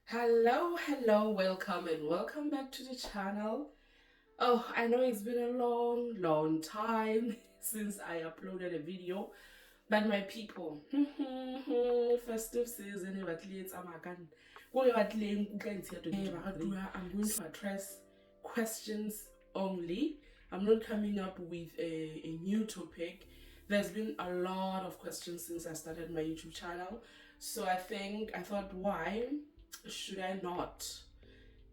Hello, welcome and welcome back to the channel. Oh, I know it's been a long time since I uploaded a video, but my people, festive season, I'm going to address questions only. I'm not coming up with a new topic. There's been a lot of questions since I started my YouTube channel, so I thought, why should I not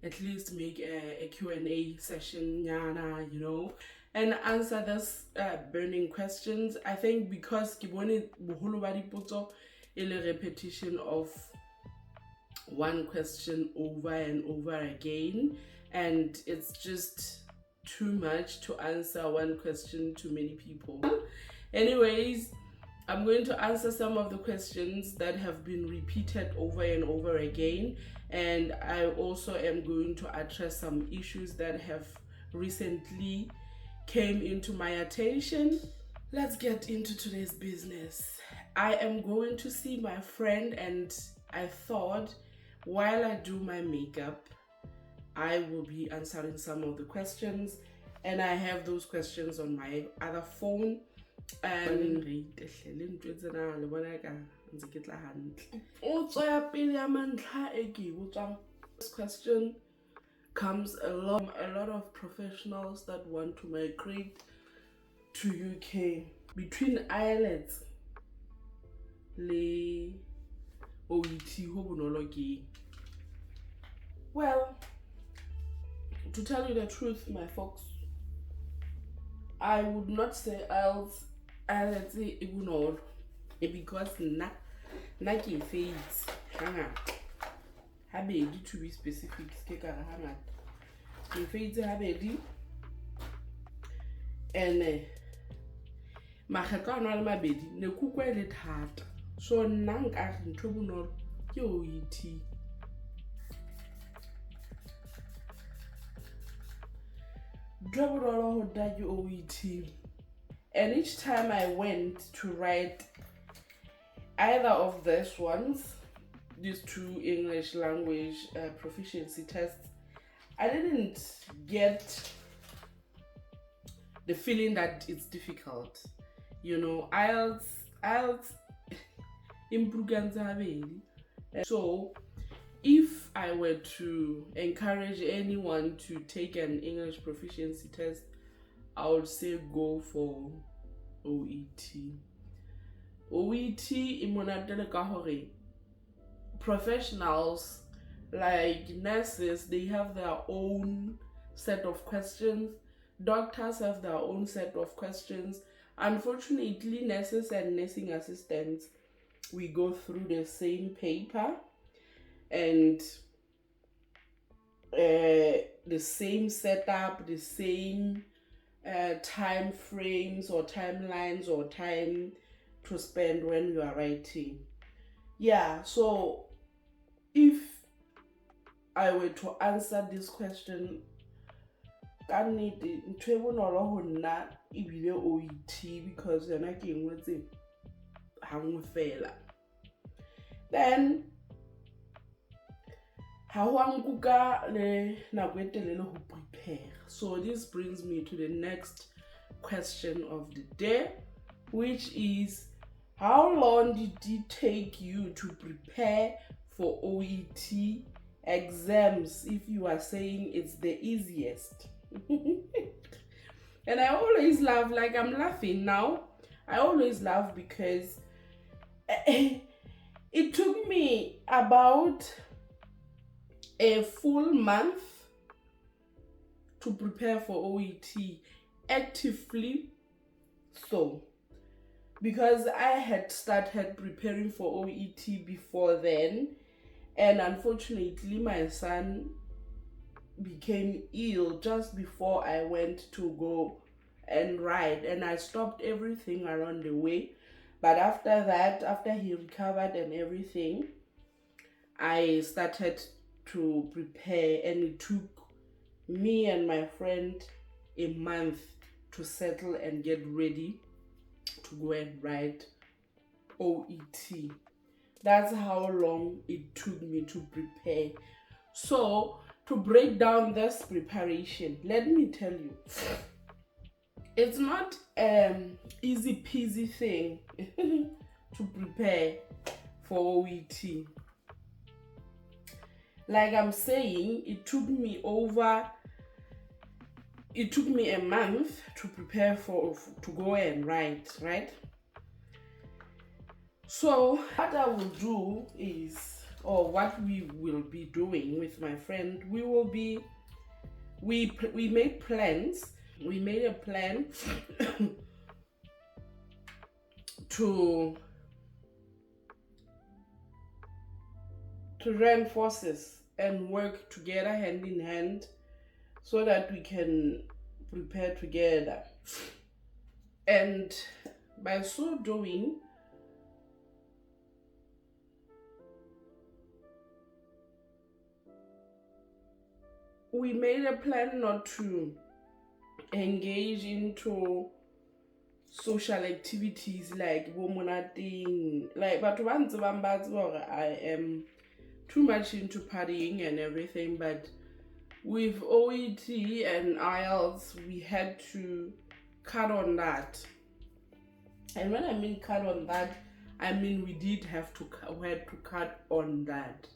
at least make a Q&A session, and answer this burning questions. I think because ke bone boholo ba dipotso e le repetition of one question over and over again, and it's just too much to answer one question to many people. Anyways, I'm going to answer some of the questions that have been repeated over and over again, and I also am going to address some issues that have recently came into my attention. Let's get into today's business. I am going to see my friend, and I thought while I do my makeup, I will be answering some of the questions, and I have those questions on my other phone. And this question comes a lot of professionals that want to migrate to UK between IELTS le OET ho bonolo ke. Well, to tell you the truth, my folks, I would not say IELTS e bonolo because nna ke fails hangata habedi, to be specific, ke ka re hangata ke fails habedi, and makgetlo ana le mabedi ne kukwa le thata, so nna nka re ntho bonolo ke OET. OET. And each time I went to write either of these ones, these two English language proficiency tests, I didn't get the feeling that it's difficult. IELTS improve. So if I were to encourage anyone to take an English proficiency test, I would say go for OET. OET imonatele ka hore professionals like nurses, they have their own set of questions. Doctors have their own set of questions. Unfortunately, nurses and nursing assistants, we go through the same paper and the same setup, the same time frames or timelines or time to spend when you are writing. Yeah, so if I were to answer this question, ka nnete ntho e bonolo ho nna ebile OET, because yona ke engwetse hangwe fela. Then ha ho nkuka le nako e telele ho prepare. So this brings me to the next question of the day, which is, how long did it take you to prepare for OET exams if you are saying it's the easiest? And I always laugh, like I'm laughing now. I always laugh because it took me about a full month to prepare for OET actively. So, because I had started preparing for OET before then, and unfortunately my son became ill just before I went to go and write, and I stopped everything around the way. But after that, after he recovered and everything, I started to prepare, and it took me and my friend a month to settle and get ready to go and write OET. That's how long it took me to prepare. So, to break down this preparation, let me tell you, it's not easy peasy thing to prepare for OET. Like I'm saying, it took me a month to prepare to go and write, right? So what I will do is, or what we will be doing with my friend, we made plans. We made a plan to join forces and work together hand in hand so that we can prepare together. And by so doing, we made a plan not to engage into social activities like womonating, like, but once I am too much into partying and everything. But with OET and IELTS, we had to cut on that. And when I mean cut on that, I mean we had to cut on that.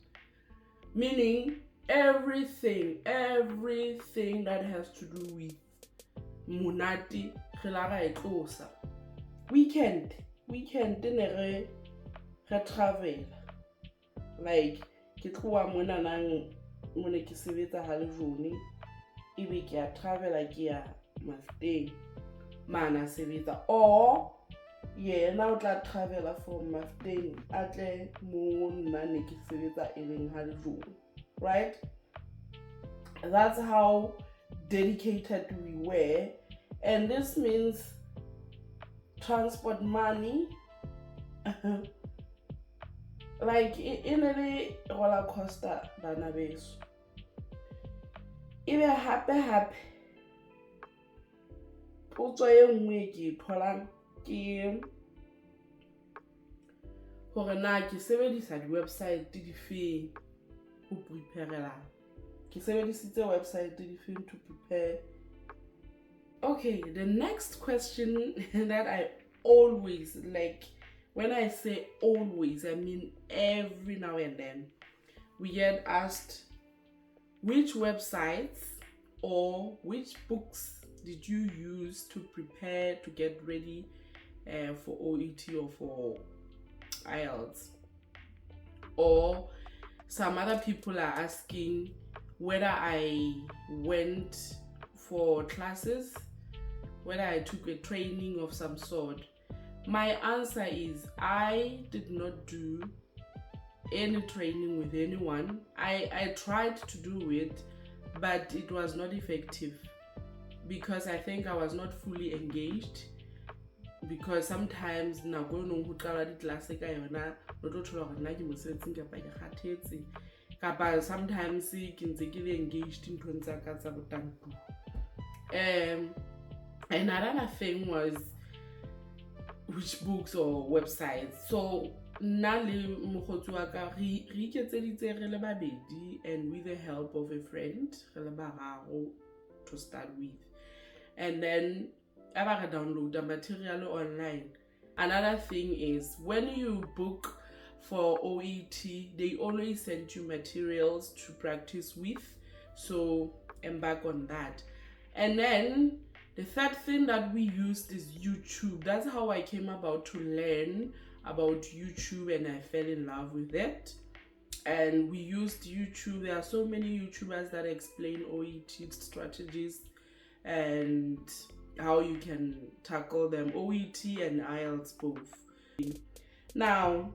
Meaning everything that has to do with Munati, weekend ne re travel. Like ke tloa mona nang mona ke sebetsa ha le jone ebe ke a travela ke ya Mafuteng mana sebetsa, or yena o tla travela from Mafuteng atle mo nna ne ke sebetsa e leng ha le jone, right? That's how dedicated we were. And this means transport money, like in a roller coaster bana beso. Ebe hape potso e nngwe ke tholang ke hore na ke sebedisa di-website di feng ho preparela. Ke sebedisitse website di feng to prepare. Okay, the next question that I always, like, when I say always, I mean every now and then, we get asked which websites or which books did you use to prepare to get ready for OET or for IELTS. Or some other people are asking whether I went for classes, whether I took a training of some sort. My answer is I did not do any training with anyone. I tried to do it, but it was not effective because I think I was not fully engaged. Because sometimes sometimes engaged in another thing was which books or websites. So nale mokgotsi wa ka re iketseditse re le babedi, and with the help of a friend re le bararo to start with, and then I download the material online. Another thing is when you book for OET, they always send you materials to practice with, so embark on that. And then the third thing that we used is YouTube. That's how I came about to learn about YouTube, and I fell in love with it. And we used YouTube. There are so many YouTubers that explain OET strategies and how you can tackle them, OET and IELTS both. Now,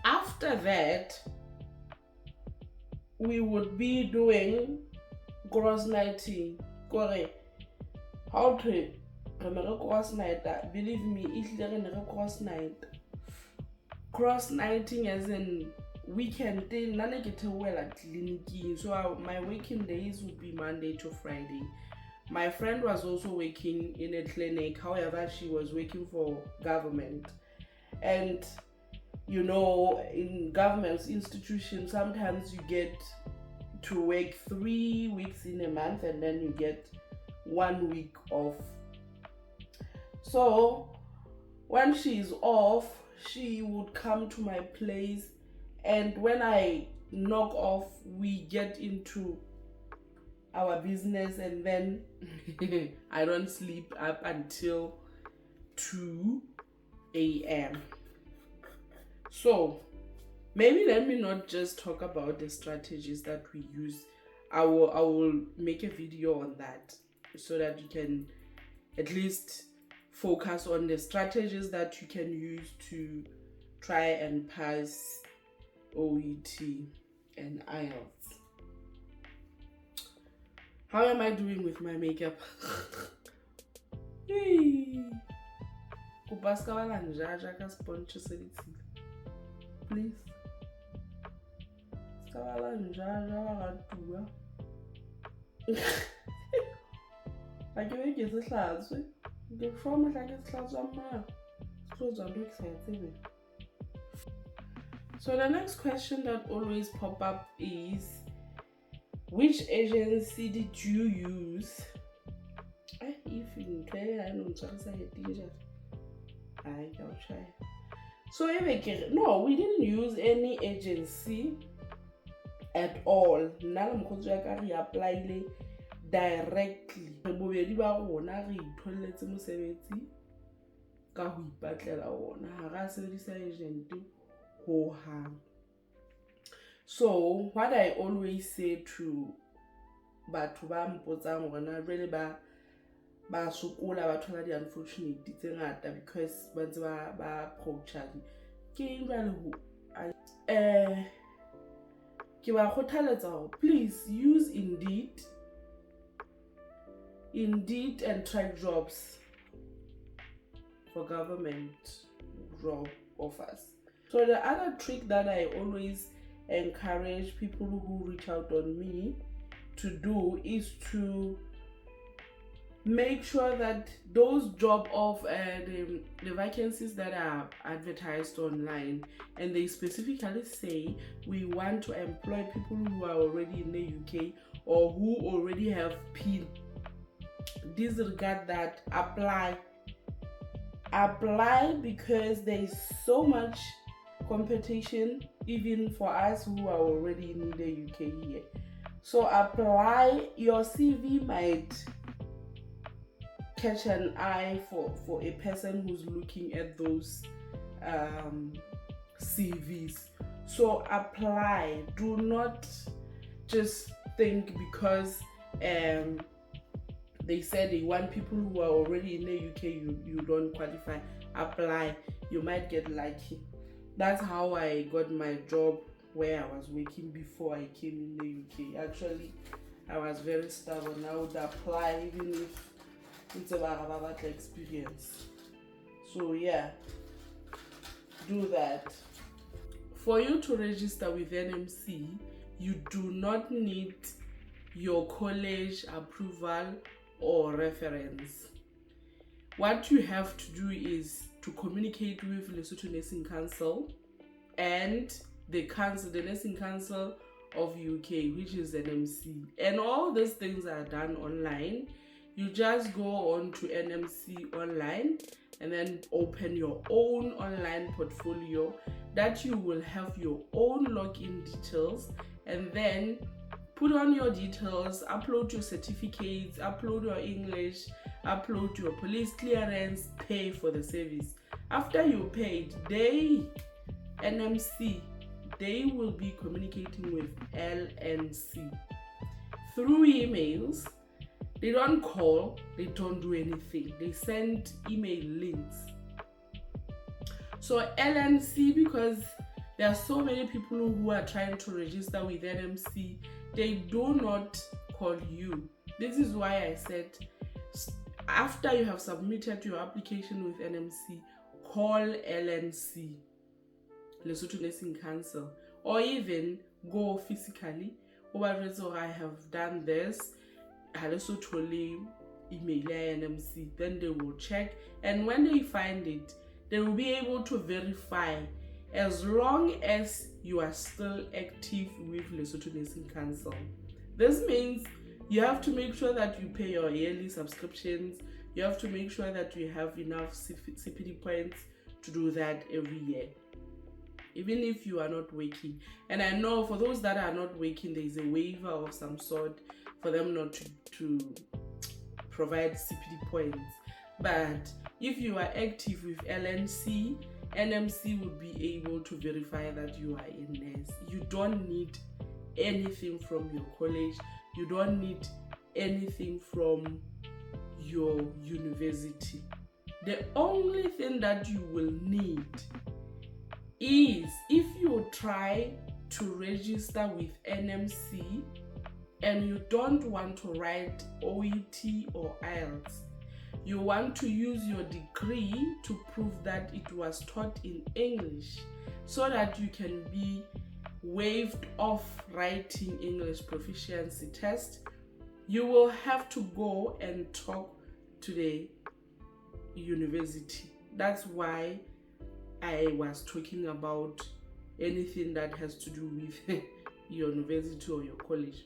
after that, we would be doing cross nighting. How to cross night? Believe me, if there is a cross night, cross nighting as in weekend day, none get well at clinic. So my working days would be Monday to Friday. My friend was also working in a clinic, however, she was working for government. And in government institutions, sometimes you get to work 3 weeks in a month and then you get 1 week off. So when she's off, she would come to my place, and when I knock off, we get into our business, and then I don't sleep up until 2 a.m. So maybe let me not just talk about the strategies that we use. I will make a video on that so that you can at least focus on the strategies that you can use to try and pass OET and IELTS. How am I doing with my makeup? Please. So the next question that always pop up is, which agency did you use? So no, we didn't use any agency at all. We applied directly. So what I always say to batho ba mpotsang hona really ba sokola ba thola di unfortunate tse ngata because ba ntse ba approacha ke jwale ho ke ba kgothaletsa hore please use Indeed and track jobs for government job offers. So the other trick that I always encourage people who reach out on me to do is to make sure that those job of the vacancies that are advertised online, and they specifically say we want to employ people who are already in the UK or who already have PIN, disregard that, apply because there is so much competition even for us who are already in the UK here. So apply. Your CV might catch an eye for a person who's looking at those CVs. So apply. Do not just think because they said they want people who are already in the UK, you don't qualify. Apply. You might get lucky. That's how I got my job where I was working before I came in the UK. Actually, I was very stubborn. I would apply even if it's a bad experience. So yeah, do that. For you to register with NMC, you do not need your college approval or reference. What you have to do is to communicate with Lesotho Nursing Council and the Nursing Council of UK, which is NMC. And all these things are done online. You just go on to NMC online and then open your own online portfolio that you will have your own login details, and then put on your details, upload your certificates, upload your English, upload your police clearance, pay for the service. After you paid, NMC, they will be communicating with LNC through emails. They don't call, they don't do anything. They send email links. So LNC, because there are so many people who are trying to register with NMC, they do not call you. This is why I said, after you have submitted your application with NMC, call LNC, Lesotho Nursing Council, or even go physically. I have done this. Email NMC, then they will check, and when they find it, they will be able to verify as long as you are still active with Lesotho Nursing Council. This means you have to make sure that you pay your yearly subscriptions. You have to make sure that you have enough CPD points to do that every year, even if you are not working. And I know for those that are not working, there is a waiver of some sort for them not to provide CPD points. But if you are active with LNC, NMC would be able to verify that you are a nurse. You don't need anything from your college. You don't need anything from your university. The only thing that you will need is if you try to register with NMC and you don't want to write OET or IELTS, you want to use your degree to prove that it was taught in English so that you can be waived off writing English proficiency test, you will have to go and talk to the university. That's why I was talking about anything that has to do with your university or your college.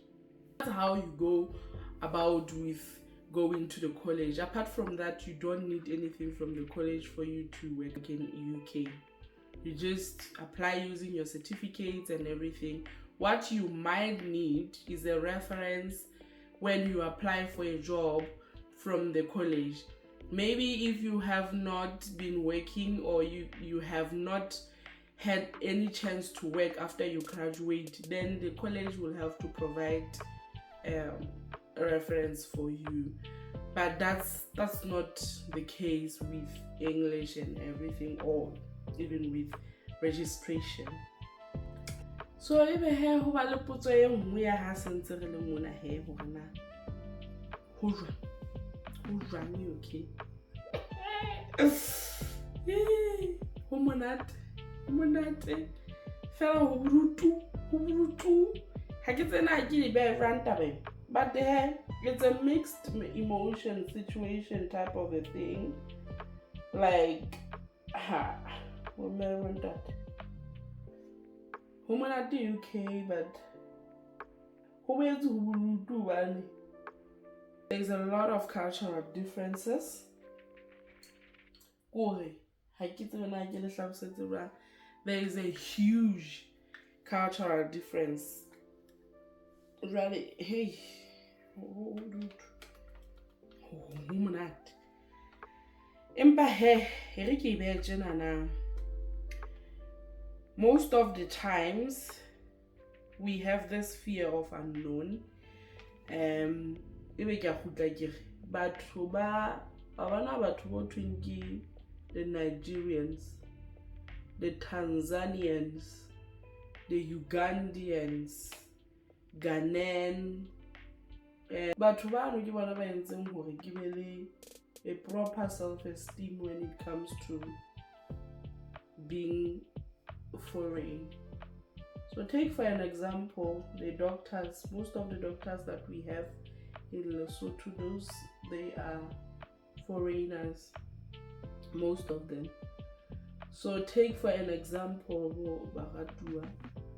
That's how you go about with going to the college. Apart from that, you don't need anything from the college for you to work in UK. You just apply using your certificates and everything. What you might need is a reference when you apply for a job from the college. Maybe if you have not been working or you have not had any chance to work after you graduate, then the college will have to provide a reference for you. But that's not the case with English and everything, or even with registration. So ebe he ho ba le potso e nngwe ya ha sentse re le mona he ho na ho jwang okay. Ho monate fela ho brutu ha ke tsena ke di be ranta be, but it's a mixed emotion situation type of a thing, like UK, but there's a lot of cultural differences. There is a huge cultural difference. Really, hey, most of the times we have this fear of unknown. But the Nigerians, the Tanzanians, the Ugandians, Ghanaian, but give a proper self-esteem when it comes to being foreign. So take for an example the doctors. Most of the doctors that we have in Lesotho, they are foreigners, most of them. So take for an example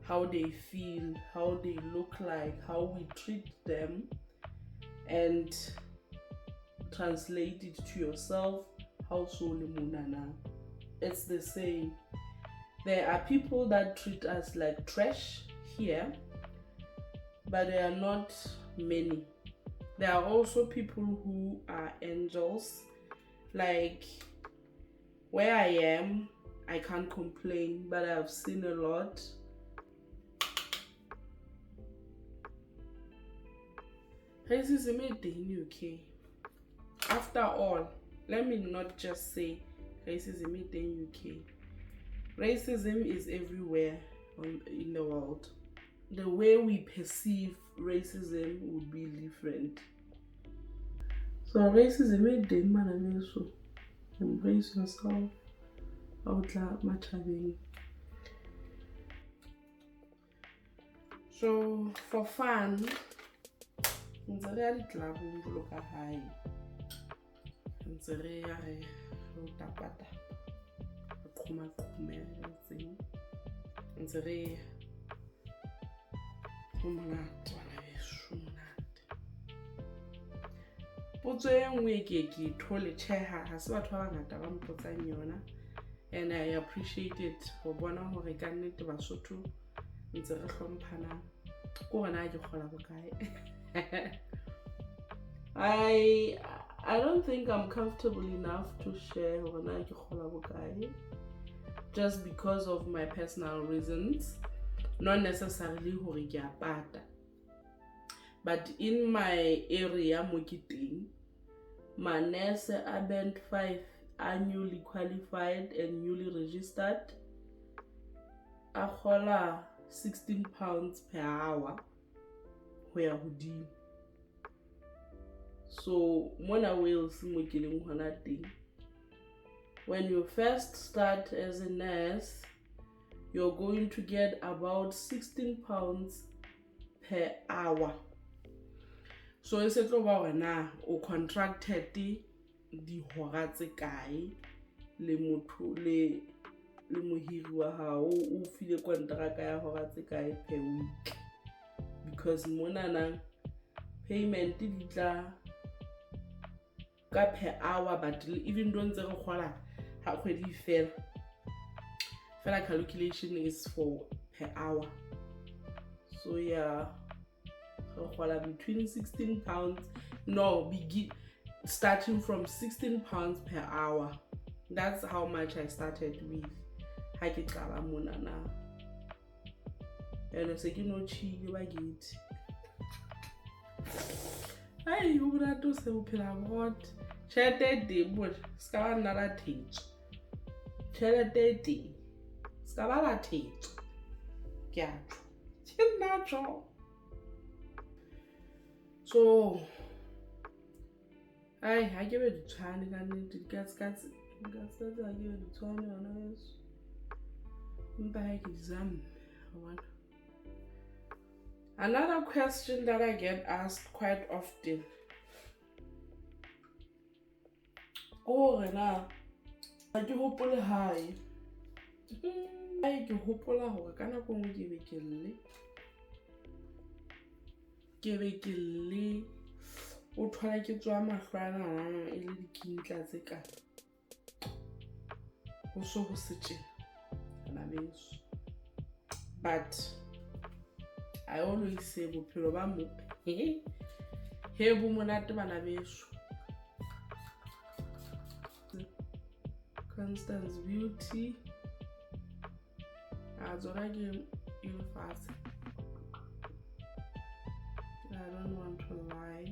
how they feel, how they look like, how we treat them, and translate it to yourself. It's the same. There are people that treat us like trash here, but there are not many. There are also people who are angels. Like where I am, I can't complain, but I've seen a lot. Racism is in UK. After all, let me not just say racism is in UK. Racism is everywhere in the world. The way we perceive racism would be different. So racism is the man, so embrace yourself. So for fun, ntse re ho monate bana beso monate. Potso e nngwe ke thole tjheha ha se batho ba bangata ba mpotsang yona, and I appreciate it ho bona hore ka nnete Basotho ntse re hlomphana ko rena ke kgola bokae. I don't think I'm comfortable enough to share hore na ke kgola bokae, just because of my personal reasons, not necessarily hore ke a pata. But in my area mo ke teng, manese a band 5 are newly qualified and newly registered a kgola 16 pounds per hour ho ya hodimo. So mona Wales mo ke leng hona teng, when you first start as a nurse, you're going to get about 16 pounds per hour. So e se tlo ba wena o contracted di hora tse kae le motho le mohiri wa hao o file kontraka ya hora tse kae per week, because mona na payment di tla ka per hour, but even though ntse re kgola ha kgwedi fela calculation is for per hour. So yeah, between 16 pounds, no, starting from 16 pounds per hour. That's how much I started with. Ha ke qala mona na. And se ke no chile ba gate. Ai ho bra to se bophela bot. Tjhelete de bo ska ba nna la thetso. Tjhelete de ska ba la thetso. Ke a tjho. Ke nna tjho. So ai ha ke be ditshwane ka nnete ka ha ke be ditshwane yona yeso. Mpa ha ke exam. Another question that I get asked quite often, oh na ha ke hopole hae. Ai ke hopola hore ka nako ngwe ke be ke le o thola ke tswa mahlwana e le dikintla tse ka ho so ho setse na beso. But I always say bophelo ba mo he bo monate bana beso. Constance Beauty azora ke fast. I don't want to lie.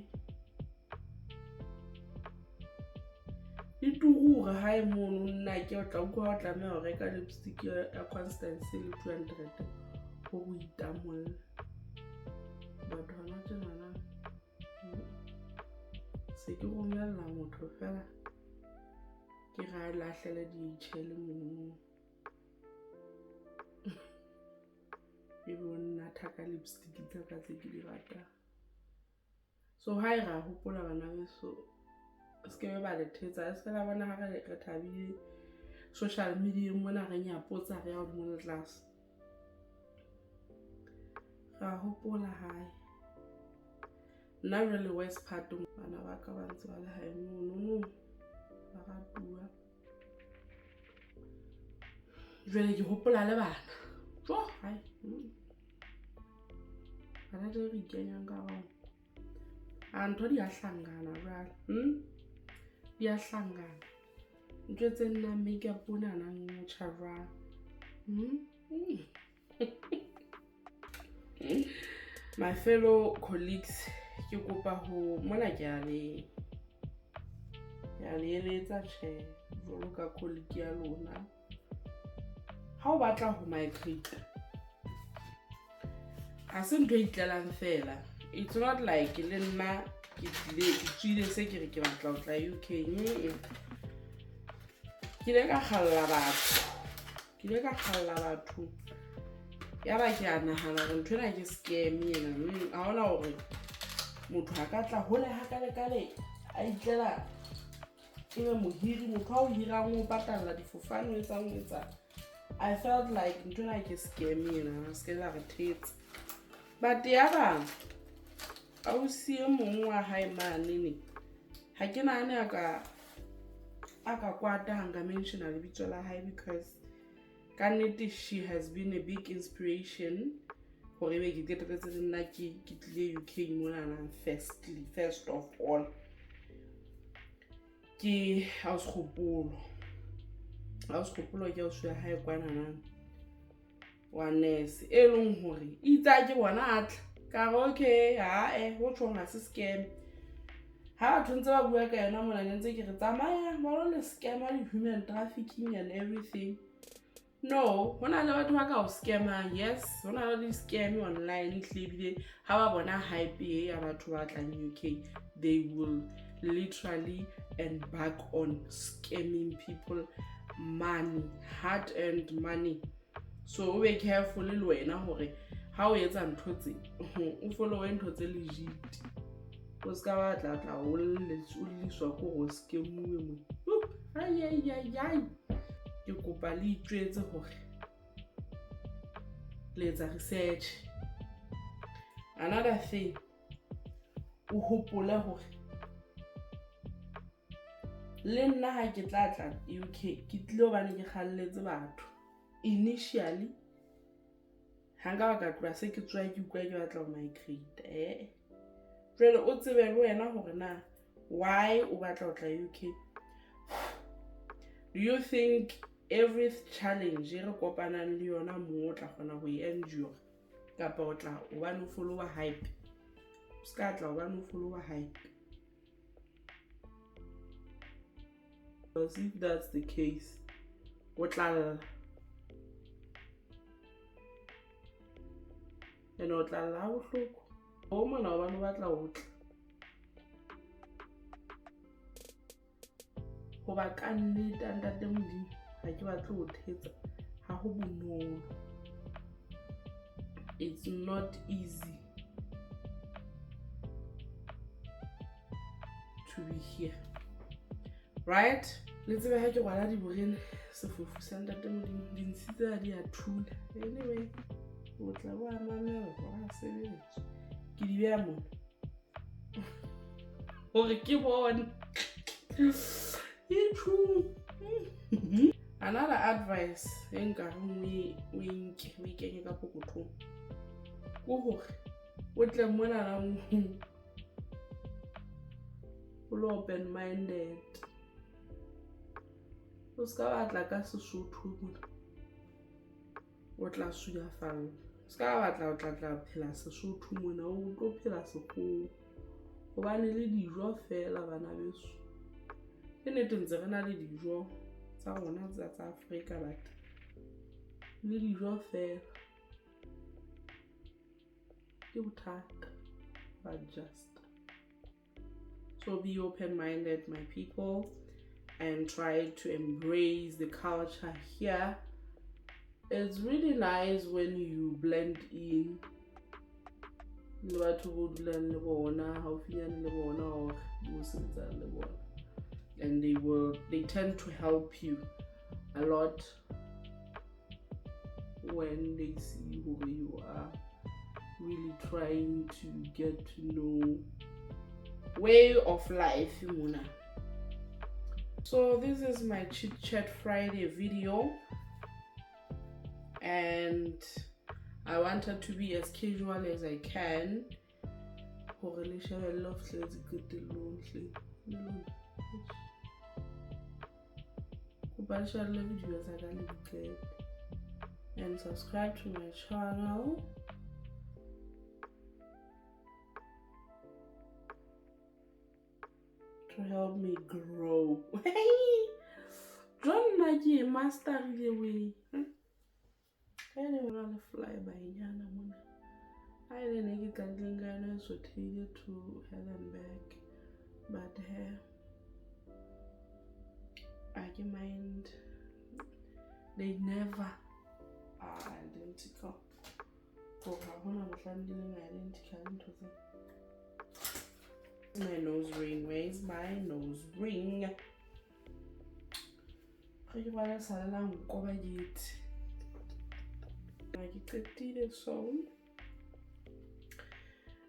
Ituru ha e mono nna ke o tla go ha tla me o reka lipstick ya Constance le 200 go itamolla. But hona tjena se ke romella motho fela ke ga lahlele di tshele mo e bona thaka lipstick tsa ka tse ke di rata. So ha ira hopola bana beso se ke ba le thetsa se la bona ha re thabile social media mona re nya potsa re ya ho mo class ga hopola hae nna really west part bana ba ka ba ntse ba le hae no ba ga bua jwale ke hopola le bana jo hai bana re ikenya ka ba antho di a hlangana jwale di a hlangana ntwe tse nna makeup ona na ngotsa jwale my fellow colleagues ke kopa ho mona ke a le eletsa tjhe jwalo ka colleague ya lona ha o batla ho migrate a se ntwe itlelang fela. It's not like le nna ke tsile se ke re ke batla ho tla UK ke le ka khalla batho ya ba ke ana hana re ntwena ke scam yena a hona hore motho a ka tla hole ha kale a itlela ebe mohiri motho a o hirang o patalla difofane tsa ngwetsa I felt like it like a scammy, scared like a tit. But the other, I will see a more high man in it. I can aka kwata hanga mention a little high because Kaneti, she has been a big inspiration for ebe ke qetetse nna ke tlile UK mona first of all ke auskgopolo ke ausi ya hae kwana nana wa nurse e leng hore itsa ke bona atla ka re okay ho tshwana se scam ha batho ntse ba bua ka yona mona ntse ke re tsamaya ba lo le scam le human trafficking and everything. No, hona le batho ba ka o scammer, yes, hona le scam online hlebile ha ba bona hype ya batho ba tlang UK, they will literally embark on scamming people money, hard-earned money. So be careful le wena hore ha o etsa ntho tse o follow ntho tse legit. O ska ba tla o liswa ko go scamuwe mo. Ai. Ke kopa le itjwetse hore let's research. Another thing, o hopola hore le nna ha ke tla UK ke tlilo bana ke khalletse batho initially hanga ba ka tloa se ke tswa ke ukwa ke batla ho migrate jwale o tsebe le wena hore na why o batla ho tla UK. Do you think every challenge re kopanang le yona mo tla gona go endure kapa o tla o ba no follow hype ska tla o ba no follow hype? Because if that's the case o tla and o tla la bohloko o mona o ba no batla o tla go ba ka nnete ntate modimo ha ke batla o thetsa ha go bonolo. It's not easy to be here, right? Let's say ha ke rwala di borene sefofu sa ntate modimo di ntshitse ha di a thula. Anyway, o tla wa mamela wa sebetsa ke di bea mo hore ke bone. It's true. Another advice enka we kenye ka pokothong go hore o tle mona na o open minded. O ska batla ka Sesotho mona o tla suya falla. Ska batla o tla phela Sesotho mona o tlo phela sekgowa gobane le dijo fela bana beso ke nete ntse re na le dijo tsa rona tsa Africa but le dijo fela ke bothata but just so be open-minded my people and try to embrace the culture here. It's really nice when you blend in le batho bo dulang le bona haufinyane le bona or bo sebetsang le bona, and they tend to help you a lot when they see who you are really trying to get to know way of life muna. So this is my Chit Chat Friday video, and I wanted to be as casual as I can. And subscribe to my channel. To help me grow. John Nagi master the way. Anyway, I'll fly by Yana Mona. I didn't get Gangana so tailored to hell and back. But I can mind they never are identical. For how I'm handling identical into them. My nose ring, where's my nose ring? I want to say I'm going to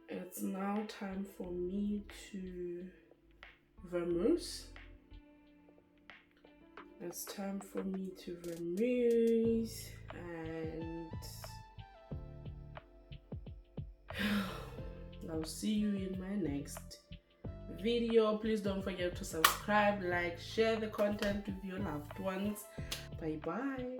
It's now time for me to vermouth. It's time for me to vermouth, and I'll see you in my next video. Please don't forget to subscribe, like, share the content with your loved ones. Bye bye.